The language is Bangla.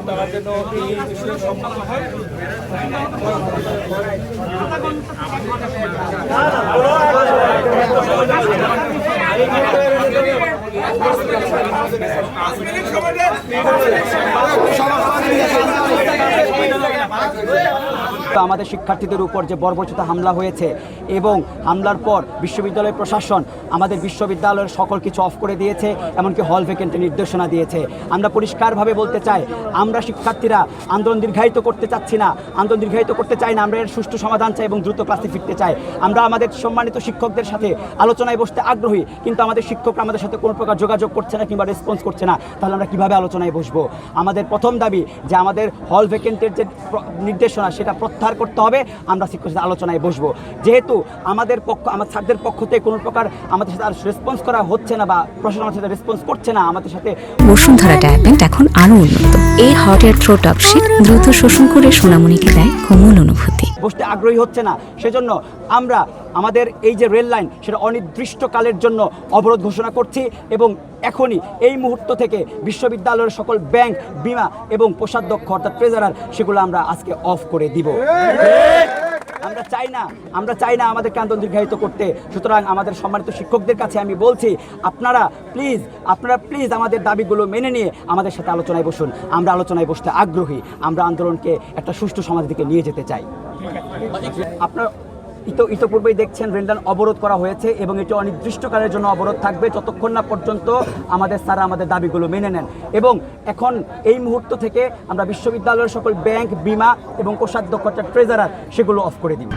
তারা যেন এই বিষয়ে সম্মত হয়। আমাদের শিক্ষার্থীদের উপর যে বর্বরচিত হামলা হয়েছে এবং হামলার পর বিশ্ববিদ্যালয় প্রশাসন আমাদের বিশ্ববিদ্যালয়ের সকল কিছু অফ করে দিয়েছে, এমনকি হল ভ্যাকেন্টের নির্দেশনা দিয়েছে। আমরা পরিষ্কারভাবে বলতে চাই, আমরা শিক্ষার্থীরা আন্দোলন দীর্ঘায়িত করতে চাচ্ছি না, আন্দোলন দীর্ঘায়িত করতে চাই না। আমরা এর সুষ্ঠু সমাধান চাই এবং দ্রুত ক্লাসে ফিরতে চাই। আমরা আমাদের সম্মানিত শিক্ষকদের সাথে আলোচনায় বসতে আগ্রহী, কিন্তু আমাদের শিক্ষকরা আমাদের সাথে কোনো প্রকার যোগাযোগ করছে না কিংবা রেসপন্স করছে না। তাহলে আমরা কীভাবে আলোচনায় বসবো? আমাদের প্রথম দাবি যে আমাদের হল ভ্যাকেন্টের যে নির্দেশনা সেটা প্রত্যাহার করতে হবে। আমরা শিক্ষকদের সাথে আলোচনায় বসবো। যেহেতু আমার ছাত্রদের পক্ষ থেকে কোনো প্রকার আমাদের সাথে আর রেসপন্স করা হচ্ছে না বা প্রশাসন আমাদের সাথে রেসপন্স করছে না আমাদের সাথে। বসুন্ধরা ডায়াপেন্ট এখন আরো উন্নত। এই hot air through top sheet দ্রুত শোষণ করে সোনামণিকে দেয় কোমল অনুভূতি। বসতে আগ্রহী হচ্ছে না, সেজন্য আমরা আমাদের এই যে রেল লাইন সেটা অনির্দিষ্টকালের জন্য অবরোধ ঘোষণা করছি এবং এখনই এই মুহূর্ত থেকে বিশ্ববিদ্যালয়ের সকল ব্যাংক, বিমা এবং কোষাধ্যক্ষ অর্থাৎ ট্রেজারার সেগুলো আমরা আজকে অফ করে দিব। আমরা চাই না আমাদেরকে আন্দোলন দীর্ঘায়িত করতে। সুতরাং আমাদের সম্মানিত শিক্ষকদের কাছে আমি বলছি, আপনারা প্লিজ আমাদের দাবিগুলো মেনে নিয়ে আমাদের সাথে আলোচনায় বসুন। আমরা আলোচনায় বসতে আগ্রহী। আমরা আন্দোলনকে একটা সুষ্ঠু সমাজের দিকে নিয়ে যেতে চাই। আপনার ইতোপূর্বেই দেখছেন রেললাইন অবরোধ করা হয়েছে এবং এটি অনির্দিষ্টকালের জন্য অবরোধ থাকবে যতক্ষণ না পর্যন্ত আমাদের স্যারা আমাদের দাবিগুলো মেনে নেন। এবং এখন এই মুহূর্ত থেকে আমরা বিশ্ববিদ্যালয়ের সকল ব্যাংক, বিমা এবং কোষাধ্যক্ষ ট্রেজারার সেগুলো অফ করে দিব।